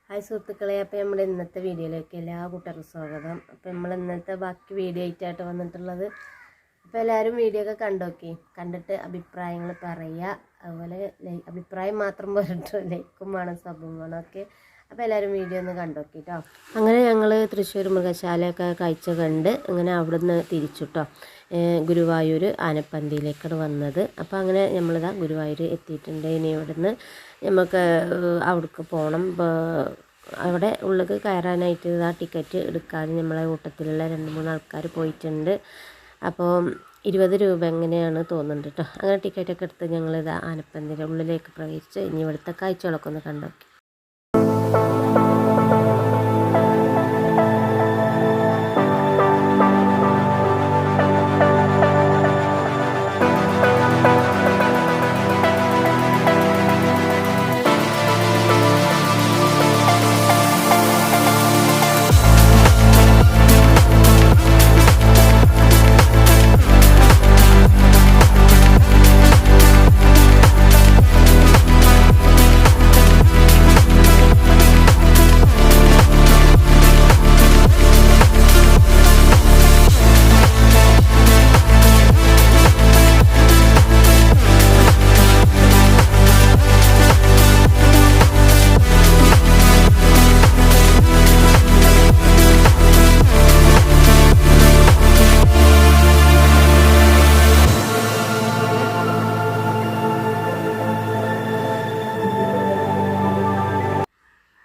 Hi സുഹൃത്തുക്കളെ, അപ്പോൾ നമ്മുടെ ഇന്നത്തെ വീഡിയോയിലേക്ക് എല്ലാ കൂട്ടർക്കും സ്വാഗതം. അപ്പോൾ നമ്മൾ ഇന്നത്തെ ബാക്കി വീഡിയോ ആയിട്ടായിട്ട് വന്നിട്ടുള്ളത്. അപ്പോൾ എല്ലാവരും വീഡിയോ ഒക്കെ കണ്ടിട്ട് അഭിപ്രായങ്ങൾ പറയുക. അതുപോലെ അഭിപ്രായം മാത്രം പോരട്ടോ, ലൈക്കും വേണം, സബും വേണം. ഓക്കെ, അപ്പോൾ എല്ലാവരും വീഡിയോ ഒന്ന് കണ്ടോക്കിട്ടോ. അങ്ങനെ ഞങ്ങൾ തൃശ്ശൂർ മൃഗശാലയൊക്കെ കാഴ്ച കണ്ട് അങ്ങനെ അവിടുന്ന് തിരിച്ചുട്ടോ ഗുരുവായൂർ ആനപ്പന്തിയിലേക്കാണ് വന്നത്. അപ്പോൾ അങ്ങനെ നമ്മളിതാ ഗുരുവായൂർ എത്തിയിട്ടുണ്ട്. ഇനി ഇവിടുന്ന് നമുക്ക് അവിടേക്ക് പോകണം. അവിടെ ഉള്ളിൽ കയറാനായിട്ട് ഇതാ ടിക്കറ്റ് എടുക്കാൻ നമ്മളെ കൂട്ടത്തിലുള്ള 2-3 ആൾക്കാർ പോയിട്ടുണ്ട്. അപ്പോൾ 20 രൂപ എങ്ങനെയാണ് തോന്നുന്നുണ്ട് കേട്ടോ. അങ്ങനെ ടിക്കറ്റൊക്കെ എടുത്ത് ഞങ്ങളിതാ ആനപ്പന്തിൻ്റെ ഉള്ളിലേക്ക് പ്രവേശിച്ച് ഇനി ഇവിടുത്തെ കാഴ്ചകളൊക്കെ ഒന്ന് കണ്ടോക്കി.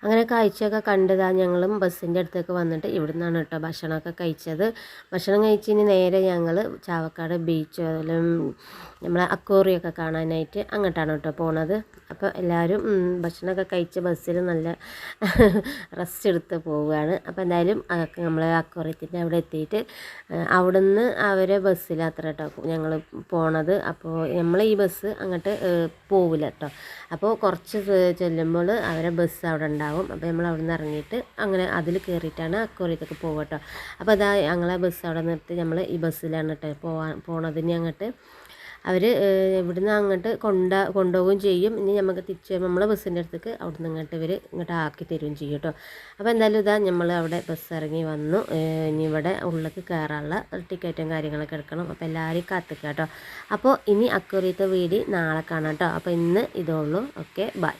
അങ്ങനെ കാഴ്ചയൊക്കെ കണ്ടതാ ഞങ്ങളും ബസ്സിൻ്റെ അടുത്തേക്ക് വന്നിട്ട് ഇവിടെ നിന്നാണ് കേട്ടോ ഭക്ഷണമൊക്കെ കഴിച്ചത്. ഭക്ഷണം കഴിച്ചിന് നേരെ ഞങ്ങൾ ചാവക്കാട് ബീച്ച് അതുപോലെ നമ്മളെ അക്വേറിയമൊക്കെ കാണാനായിട്ട് അങ്ങോട്ടാണ് കേട്ടോ പോണത്. അപ്പോൾ എല്ലാവരും ഭക്ഷണമൊക്കെ കഴിച്ച് ബസ്സിൽ നല്ല റെസ്റ്റ് എടുത്ത് പോവുകയാണ്. അപ്പോൾ എന്തായാലും അതൊക്കെ നമ്മൾ അക്വേറിയത്തിൻ്റെ അവിടെ എത്തിയിട്ട് അവിടുന്ന് അവരെ ബസ്സിലാത്ര കേട്ടോ ഞങ്ങൾ പോണത്. അപ്പോൾ നമ്മൾ ഈ ബസ് അങ്ങോട്ട് പോവില്ല കേട്ടോ. അപ്പോൾ കുറച്ച് ചെല്ലുമ്പോൾ അവരെ ബസ് അവിടെ ഉണ്ടാവും. അപ്പോൾ നമ്മൾ അവിടെ നിന്ന് ഇറങ്ങിയിട്ട് അങ്ങനെ അതിൽ കയറിയിട്ടാണ് അക്വേറിയത്തേക്ക് പോകുക കേട്ടോ. അപ്പോൾ അതാ ഞങ്ങളെ ബസ് അവിടെ നിർത്തി നമ്മൾ ഈ ബസ്സിലാണ് കേട്ടോ പോണതിന് അങ്ങോട്ട്. അവർ ഇവിടുന്ന് അങ്ങോട്ട് കൊണ്ടുപോവുകയും ചെയ്യും. ഇനി നമുക്ക് തിരിച്ച് നമ്മളെ ബസ്സിൻ്റെ അടുത്തേക്ക് അവിടെ നിന്ന് ഇങ്ങോട്ട് ആക്കി തരുകയും ചെയ്യും കേട്ടോ. അപ്പോൾ എന്തായാലും ഇതാ നമ്മൾ അവിടെ ബസ് ഇറങ്ങി വന്നു. ഇനി ഇവിടെ ഉള്ളിലേക്ക് കയറാനുള്ള ടിക്കറ്റും കാര്യങ്ങളൊക്കെ എടുക്കണം. അപ്പോൾ എല്ലാവരും കാത്തിക്കുക കേട്ടോ. അപ്പോൾ ഇനി അക്വേറിയത്തെ വീഡിയോ നാളെ കാണാം കേട്ടോ. അപ്പോൾ ഇന്ന് ഇതേ ഉള്ളൂ. Okay, by.